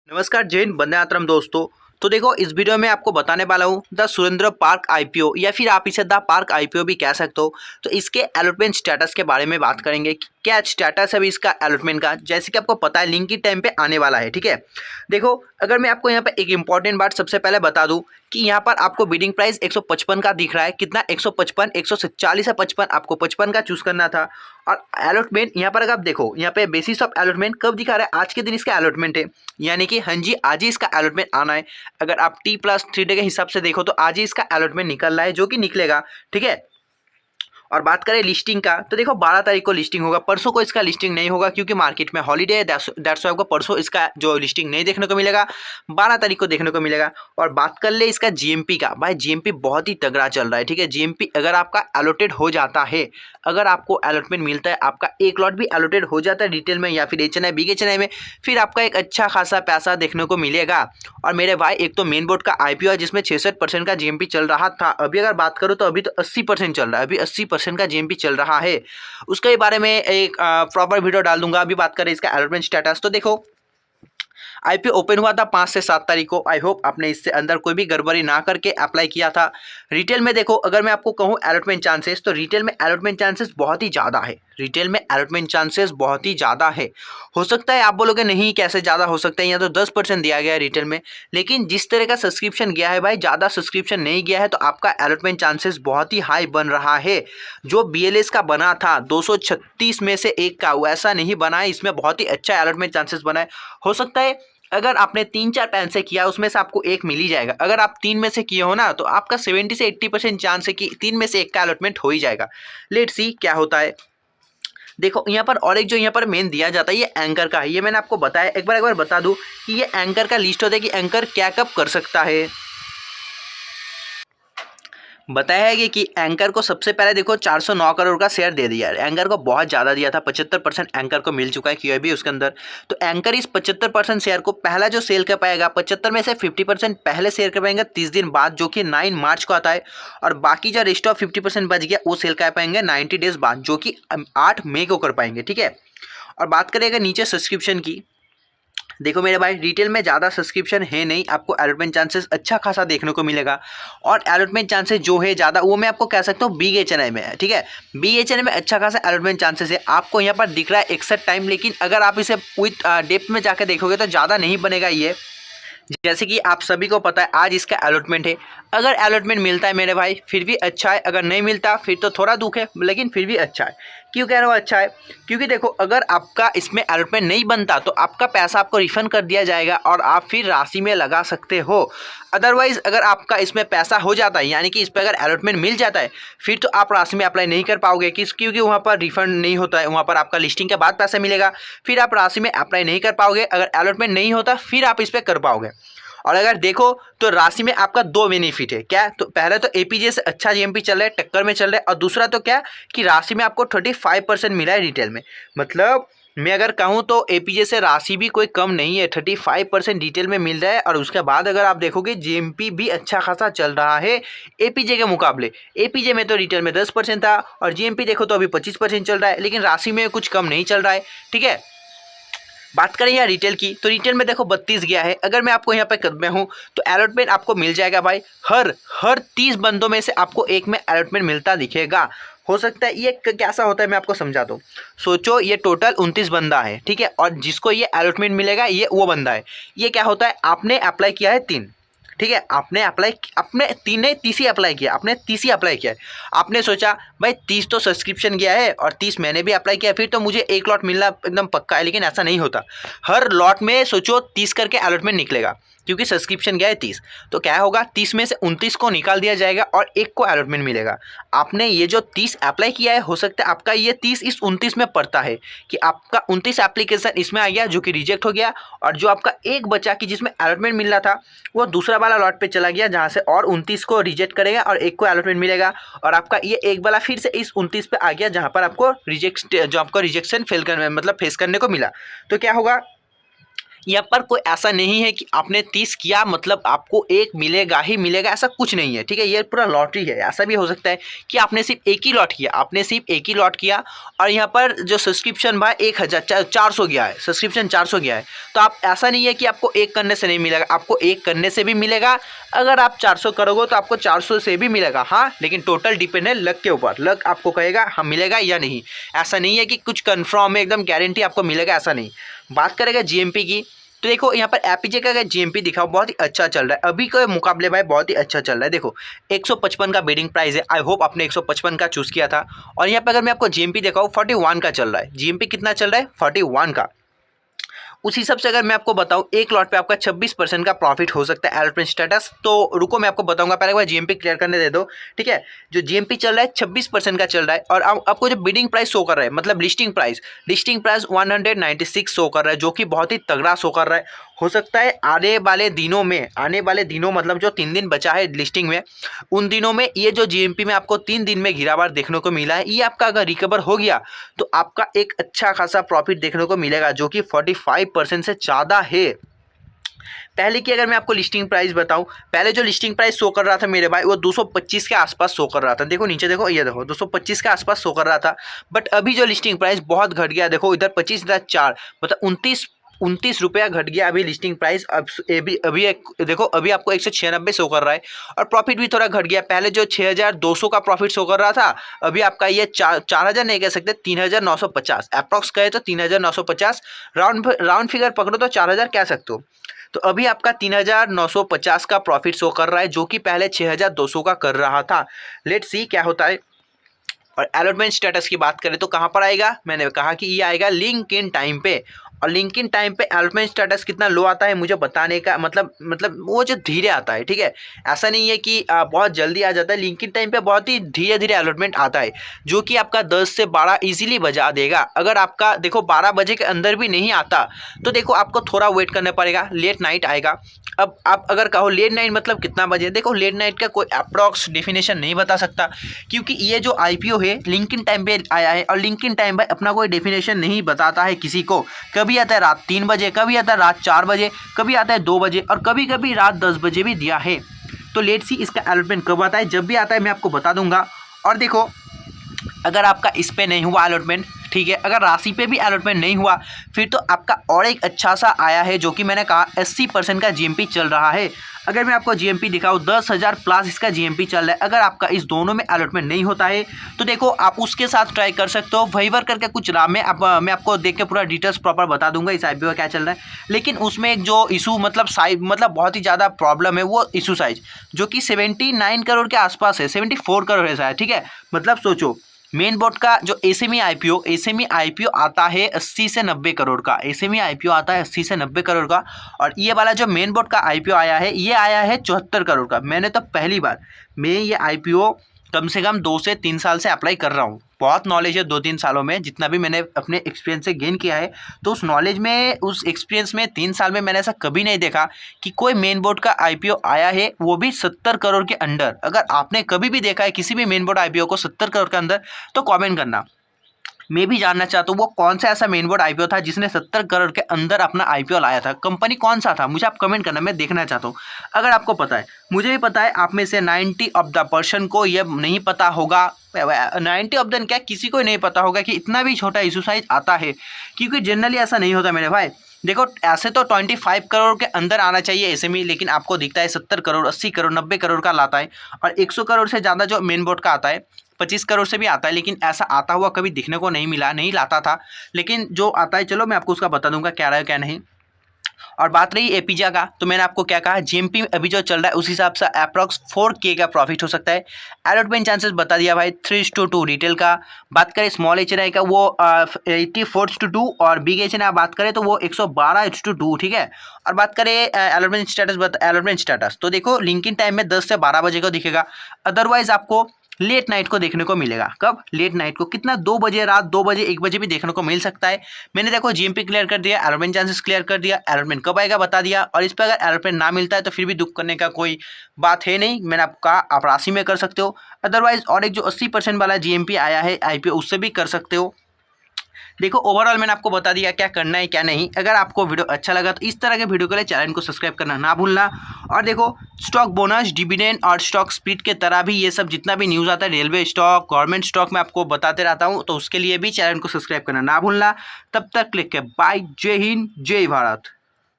नमस्कार जय हिंद, वंदे मातरम दोस्तों। तो देखो, इस वीडियो में आपको बताने वाला हूँ द सुरेंद्र पार्क आईपीओ या फिर आप इसे द पार्क आईपीओ भी कह सकते हो। तो इसके अलॉटमेंट स्टेटस के बारे में बात करेंगे कि क्या स्टेटस है अभी इसका अलॉटमेंट का। जैसे कि आपको पता है लिंक की टाइम पे आने वाला है। ठीक है, देखो, अगर मैं आपको यहाँ पे एक इंपॉर्टेंट बात सबसे पहले बता दूं कि यहाँ पर आपको बिडिंग प्राइस 155 का दिख रहा है। कितना? 155, 147 है 55, आपको 55 का चूज करना था। और अलॉटमेंट यहाँ पर अगर आप देखो, यहाँ पे बेसिस ऑफ अलॉटमेंट कब दिखा रहा है? आज के दिन इसका अलॉटमेंट है, यानी कि हाँ जी आज ही इसका अलॉटमेंट आना है। अगर आप T+3 डे के हिसाब से देखो तो आज ही इसका अलॉटमेंट निकल रहा है, जो कि निकलेगा। ठीक है, और बात करें लिस्टिंग का तो देखो 12 तारीख को लिस्टिंग होगा। परसों को इसका लिस्टिंग नहीं होगा क्योंकि मार्केट में हॉलीडे है। दैट्स वाई आपको परसों इसका जो लिस्टिंग नहीं देखने को मिलेगा, 12 तारीख को देखने को मिलेगा। और बात कर ले इसका जीएमपी का, भाई जीएमपी बहुत ही तगड़ा चल रहा है। ठीक है, जीएमपी अगर आपका अलॉटेड हो जाता है, अगर आपको अलॉटमेंट मिलता है, आपका एक लॉट भी अलॉटेड हो जाता है रिटेल में या फिर एचएनआई बिग एचएनआई में, फिर आपका एक अच्छा खासा पैसा देखने को मिलेगा। और मेरे भाई एक तो मेन बोर्ड का आईपीओ है जिसमें 66% का जीएमपी चल रहा था। अभी अगर बात करूँ तो अभी तो 80% चल रहा है, अभी 80% का जीएमपी चल रहा है। उसके बारे में एक प्रॉपर वीडियो डाल दूंगा। अभी बात करें इसका अलॉटमेंट स्टेटस तो देखो, आईपीओ ओपन हुआ था 5 से 7 तारीख को। आई होप आपने इससे अंदर कोई भी गड़बड़ी ना करके अप्लाई किया था। रिटेल में देखो, अगर मैं आपको कहूँ अलॉटमेंट चांसेस, तो रिटेल में अलॉटमेंट चांसेस बहुत ही ज़्यादा है। रिटेल में अलॉटमेंट चांसेस बहुत ही ज़्यादा है। हो सकता है आप बोलोगे नहीं कैसे ज़्यादा हो सकता है, यहाँ तो 10% दिया गया है रिटेल में। लेकिन जिस तरह का सब्सक्रिप्शन गया है भाई, ज़्यादा सब्सक्रिप्शन नहीं गया है तो आपका अलॉटमेंट चांसेस बहुत ही हाई बन रहा है। जो बीएलएस का बना था 236 में से एक का, वैसा नहीं बना है। इसमें बहुत ही अच्छा अलॉटमेंट चांसेस बना है। हो सकता है अगर आपने 3-4 पैन से किया उसमें से आपको एक मिल ही जाएगा। अगर आप 3 में से किए हो ना तो आपका 70 से 80% चांस है कि 3 में से एक का अलॉटमेंट हो ही जाएगा। लेट्स सी क्या होता है। देखो यहाँ पर और एक जो यहाँ पर मेन दिया जाता है ये एंकर का है। ये मैंने आपको बताया, एक बार बता दूं कि ये एंकर का लिस्ट होता है कि एंकर क्या कब कर सकता है। बताया है कि एंकर को सबसे पहले देखो 409 करोड़ का शेयर दे दिया है। एंकर को बहुत ज़्यादा दिया था, 75% एंकर को मिल चुका है क्यों भी उसके अंदर। तो एंकर इस 75% शेयर को पहला जो सेल कर पाएगा, 75 में से 50% पहले शेयर कर पाएंगे 30 दिन बाद, जो कि 9 मार्च को आता है। और बाकी जो रेस्ट ऑफ 50% बच गया वो सेल कर पाएंगे 90 डेज बाद, जो कि 8 मई को कर पाएंगे। ठीक है, और बात करेंगे नीचे सब्सक्रिप्शन की। देखो मेरे भाई, रिटेल में ज़्यादा सब्सक्रिप्शन है नहीं, आपको अलॉटमेंट चांसेस अच्छा खासा देखने को मिलेगा। और अलॉटमेंट चांसेस जो है ज़्यादा, वो मैं आपको कह सकता हूँ बिग एचएनआई में है। ठीक है, बिग एचएनआई में अच्छा खासा अलॉटमेंट चांसेस है। आपको यहाँ पर दिख रहा है 61 टाइम, लेकिन अगर आप इसे विथ डेप्थ में जाकर देखोगे तो ज़्यादा नहीं बनेगा ये। जैसे कि आप सभी को पता है आज इसका अलॉटमेंट है। अगर अलॉटमेंट मिलता है मेरे भाई फिर भी अच्छा है, अगर नहीं मिलता फिर तो थोड़ा दुख है, लेकिन फिर भी अच्छा है। क्यों कह रहा हूँ अच्छा है? क्योंकि देखो अगर आपका इसमें अलॉटमेंट नहीं बनता तो आपका पैसा आपको रिफंड कर दिया जाएगा और आप फिर राशि में लगा सकते हो। अदरवाइज अगर आपका इसमें पैसा हो जाता है, यानी कि इस पर अगर अलॉटमेंट मिल जाता है, फिर तो आप राशि में अप्लाई नहीं कर पाओगे। क्योंकि वहाँ पर रिफंड नहीं होता है, वहाँ पर आपका लिस्टिंग के बाद पैसा मिलेगा, फिर आप राशि में अप्लाई नहीं कर पाओगे। अगर अलॉटमेंट नहीं होता फिर आप इस पर कर पाओगे। और अगर देखो तो राशि में आपका 2 बेनिफिट है। क्या? तो पहले तो एपीजे से अच्छा जीएमपी चल रहा है, टक्कर में चल रहा है। और दूसरा तो क्या कि राशि में आपको 35% मिला है रिटेल में। मतलब मैं अगर कहूँ तो एपीजे से राशि भी कोई कम नहीं है, 35% डिटेल में मिल रहा है। और उसके बाद अगर आप देखोगे जीएमपी भी अच्छा खासा चल रहा है एपीजे के मुकाबले। एपीजे में तो रिटेल में 10% था और जीएमपी देखो तो अभी 25% चल रहा है, लेकिन राशि में कुछ कम नहीं चल रहा है। ठीक है, बात करें यहाँ रिटेल की तो रिटेल में देखो 32 गया है। अगर मैं आपको यहाँ पे कदमे हूँ तो अलॉटमेंट आपको मिल जाएगा भाई, हर 30 बंदों में से आपको एक में अलॉटमेंट मिलता दिखेगा। हो सकता है ये कैसा होता है मैं आपको समझाता हूँ। सोचो ये टोटल 29 बंदा है, ठीक है, और जिसको ये अलॉटमेंट मिलेगा ये वो बंदा है। ये क्या होता है, आपने अप्लाई किया है 3, ठीक है, आपने 30 ही अप्लाई किया, आपने 30 ही अप्लाई किया है। आपने सोचा भाई 30 तो सब्सक्रिप्शन गया है और 30 मैंने भी अप्लाई किया, फिर तो मुझे एक लॉट मिलना एकदम पक्का है। लेकिन ऐसा नहीं होता, हर लॉट में सोचो 30 करके अलॉटमेंट निकलेगा, क्योंकि सब्सक्रिप्शन गया है 30। तो क्या होगा, 30 में से 29 को निकाल दिया जाएगा और एक को अलॉटमेंट मिलेगा। आपने ये जो 30 अप्लाई किया है, हो सकता है आपका ये 30 इस 29 में पड़ता है कि आपका 29 एप्लीकेशन इसमें आ गया जो कि रिजेक्ट हो गया, और जो आपका एक बचा कि जिसमें अलॉटमेंट मिल रहा था वो दूसरा वाला लॉट पे चला गया, जहाँ से और 29 को रिजेक्ट करेगा और एक को अलॉटमेंट मिलेगा। और आपका ये एक वाला फिर से इस 29 पे आ गया जहाँ पर आपको रिजेक्शन फेल करने मतलब फेस करने को मिला। तो क्या होगा, यहाँ पर कोई ऐसा नहीं है कि आपने 30 किया मतलब आपको एक मिलेगा ही मिलेगा, ऐसा कुछ नहीं है, ठीक है। ये पूरा लॉटरी है। ऐसा भी हो सकता है कि आपने सिर्फ एक ही लॉट किया, और यहाँ पर जो सब्सक्रिप्शन भाई 1400 गया है, सब्सक्रिप्शन 400 गया है। तो आप ऐसा नहीं है कि आपको एक करने से नहीं मिलेगा, आपको एक करने से भी मिलेगा। अगर आप 400 करोगे तो आपको 400 से भी मिलेगा, हाँ, लेकिन टोटल डिपेंड है लक के ऊपर। लक आपको कहेगा हाँ मिलेगा या नहीं। ऐसा नहीं है कि कुछ कन्फर्म है एकदम गारंटी आपको मिलेगा, ऐसा नहीं। बात करेंगे जीएमपी की, तो देखो यहाँ पर एपीजे का जीएमपी दिखाओ बहुत ही अच्छा चल रहा है, अभी के मुकाबले भाई बहुत ही अच्छा चल रहा है। देखो 155 का बिडिंग प्राइस है, आई होप आपने 155 का चूज़ किया था। और यहाँ पर अगर मैं आपको जीएमपी दिखाऊँ 41 का चल रहा है। जीएमपी कितना चल रहा है? 41 का। उस हिसाब से अगर मैं आपको बताऊं एक लॉट पे आपका 26% का प्रॉफिट हो सकता है एलोटमेंट स्टेटस। तो रुको मैं आपको बताऊंगा, पहले एक बार जीएमपी क्लियर करने दे दो, ठीक है। जो जीएमपी चल रहा है 26% का चल रहा है, और आपको जो बिडिंग प्राइस शो कर रहा है मतलब लिस्टिंग प्राइस 196 शो कर रहा है, जो कि बहुत ही तगड़ा शो कर रहा है। हो सकता है आने वाले दिनों मतलब जो 3 दिन बचा है लिस्टिंग में, उन दिनों में ये जो जीएमपी में आपको 3 दिन में गिरावट देखने को मिला है, ये आपका अगर रिकवर हो गया तो आपका एक अच्छा खासा प्रॉफिट देखने को मिलेगा, जो कि 45% से ज़्यादा है। पहले की अगर मैं आपको लिस्टिंग प्राइस बताऊं, पहले जो लिस्टिंग प्राइस शो कर रहा था मेरे भाई वो 225 के आसपास शो कर रहा था। देखो नीचे देखो, ये देखो 225 के आसपास शो कर रहा था। बट अभी जो लिस्टिंग प्राइस बहुत घट गया, देखो इधर 25,400 मतलब 29 रुपया घट गया अभी लिस्टिंग प्राइस। अब देखो अभी आपको 196 शो कर रहा है, और प्रॉफिट भी थोड़ा घट गया। पहले जो 6,200 का प्रॉफिट शो कर रहा था, अभी आपका ये 4,000 नहीं कह सकते, 3,950 अप्रॉक्स कहे तो 3,950, राउंड फिगर पकड़ो तो 4,000 कह सकते हो। तो अभी आपका 3,950 का प्रॉफिट शो कर रहा है, जो कि पहले 6,200 का कर रहा था। लेट्स सी क्या होता है। और अलॉटमेंट स्टेटस की बात करें तो कहाँ पर आएगा, मैंने कहा कि ये आएगा लिंक इन टाइम पे। और लिंक इन टाइम पे अलॉटमेंट स्टेटस कितना लो आता है मुझे बताने का मतलब वो जो धीरे आता है, ठीक है। ऐसा नहीं है कि बहुत जल्दी आ जाता है, लिंक इन टाइम पे बहुत ही धीरे धीरे अलॉटमेंट आता है, जो कि आपका 10 से 12 इजीली बजा देगा। अगर आपका देखो 12 बजे के अंदर भी नहीं आता तो देखो आपको थोड़ा वेट करना पड़ेगा, लेट नाइट आएगा। अब आप अगर कहो लेट नाइट मतलब कितना बजे, देखो लेट नाइट का कोई अप्रॉक्स डेफिनेशन नहीं बता सकता, क्योंकि ये जो आईपीओ है लिंक इन टाइम पे आया है, और लिंक इन टाइम पे अपना कोई डेफिनेशन नहीं बताता है किसी को। कभी आता है रात 3 बजे, कभी आता है रात 4 बजे, कभी आता है 2 बजे, और कभी कभी रात 10 बजे भी दिया है। तो लेट सी इसका अलॉटमेंट कब आता है, जब भी आता है मैं आपको बता दूंगा। और देखो अगर आपका इस पे नहीं हुआ अलॉटमेंट, ठीक है, अगर राशि पे भी अलॉटमेंट नहीं हुआ, फिर तो आपका और एक अच्छा सा आया है, जो कि मैंने कहा 80% का जीएमपी चल रहा है। अगर मैं आपको जीएमपी दिखाऊँ 10,000 प्लस इसका जीएमपी चल रहा है। अगर आपका इस दोनों में अलॉटमेंट नहीं होता है तो देखो आप उसके साथ ट्राई कर सकते हो, वहीवर करके कुछ नाम है। मैं आपको देख के पूरा डिटेल्स प्रॉपर बता दूंगा इस आईपीओ क्या चल रहा है। लेकिन उसमें एक जो इशू मतलब साइज मतलब बहुत ही ज़्यादा प्रॉब्लम है, वो इशू साइज जो कि 79 करोड़ के आसपास है, 74 करोड़ है, ठीक है। मतलब सोचो मेन बोर्ड का जो एसएमई आईपीओ आता है 80 से 90 करोड़ का, एसएमई आईपीओ आता है 80 से 90 करोड़ का। और ये वाला जो मेन बोर्ड का आईपीओ आया है, ये आया है 74 करोड़ का। मैंने तो पहली बार मैं ये आईपीओ कम से कम 2 से 3 साल से अप्लाई कर रहा हूँ। बहुत नॉलेज है 2-3 सालों में, जितना भी मैंने अपने एक्सपीरियंस से गेन किया है, तो उस नॉलेज में उस एक्सपीरियंस में 3 साल में मैंने ऐसा कभी नहीं देखा कि कोई मेन बोर्ड का आईपीओ आया है, वो भी 70 करोड़ के अंडर। अगर आपने कभी भी देखा है किसी भी मेन बोर्ड आईपीओ को 70 करोड़ के अंदर, तो कॉमेंट करना, मैं भी जानना चाहता हूँ वो कौन सा ऐसा मेन बोर्ड आईपीओ था जिसने 70 करोड़ के अंदर अपना आईपीओ लाया था। कंपनी कौन सा था मुझे आप कमेंट करना, मैं देखना चाहता हूँ। अगर आपको पता है, मुझे भी पता है, आप में से 90 ऑफ द पर्सन को ये नहीं पता होगा, 90 ऑफ द क्या किसी को नहीं पता होगा कि इतना भी छोटा इशू साइज आता है, क्योंकि जनरली ऐसा नहीं होता मेरे भाई। देखो ऐसे तो 25 करोड़ के अंदर आना चाहिए एसएमई, लेकिन आपको दिखता है 70 करोड़ 80 करोड़ 90 करोड़ का लाता है। और 100 करोड़ से ज़्यादा जो मेन बोर्ड का आता है, 25 करोड़ से भी आता है, लेकिन ऐसा आता हुआ कभी दिखने को नहीं मिला, नहीं लाता था। लेकिन जो आता है चलो मैं आपको उसका बता दूंगा क्या रहा है क्या नहीं। और बात रही एपीजा का, तो मैंने आपको क्या कहा, जीएमपी अभी जो चल रहा है उस हिसाब से अप्रॉक्स 4K का प्रॉफिट हो सकता है। अलॉटमेंट चांसेस बता दिया भाई 3:2 रिटेल का। बात करें स्मॉल एचएनआई का, वो 84:2, और बिग एचएनआई बात करें तो वो 112:2, ठीक है। और बात करें अलॉटमेंट स्टेटस, तो देखो लिंकिंग टाइम में 10 से 12 बजे को दिखेगा। अदरवाइज आपको लेट नाइट को देखने को मिलेगा। कब? लेट नाइट को, कितना 2 बजे, रात 2 बजे 1 बजे भी देखने को मिल सकता है। मैंने देखो जीएमपी क्लियर कर दिया, अलॉटमेंट चांसेस क्लियर कर दिया, अलॉटमेंट कब आएगा बता दिया। और इस पर अगर अलॉटमेंट ना मिलता है तो फिर भी दुख करने का कोई बात है नहीं, मैंने आपको कहा आप राशि में कर सकते हो। अदरवाइज और एक जो 80% वाला जीएमपी आया है आईपीओ, उससे भी कर सकते हो। देखो ओवरऑल मैंने आपको बता दिया क्या करना है क्या नहीं। अगर आपको वीडियो अच्छा लगा तो इस तरह के वीडियो के लिए चैनल को सब्सक्राइब करना ना भूलना। और देखो स्टॉक बोनस, डिविडेंड और स्टॉक स्प्लिट के तरह भी ये सब जितना भी न्यूज़ आता है रेलवे स्टॉक, गवर्नमेंट स्टॉक में आपको बताते रहता हूँ, तो उसके लिए भी चैनल को सब्सक्राइब करना ना भूलना। तब तक क्लिक के बाय। जय हिंद, जय भारत।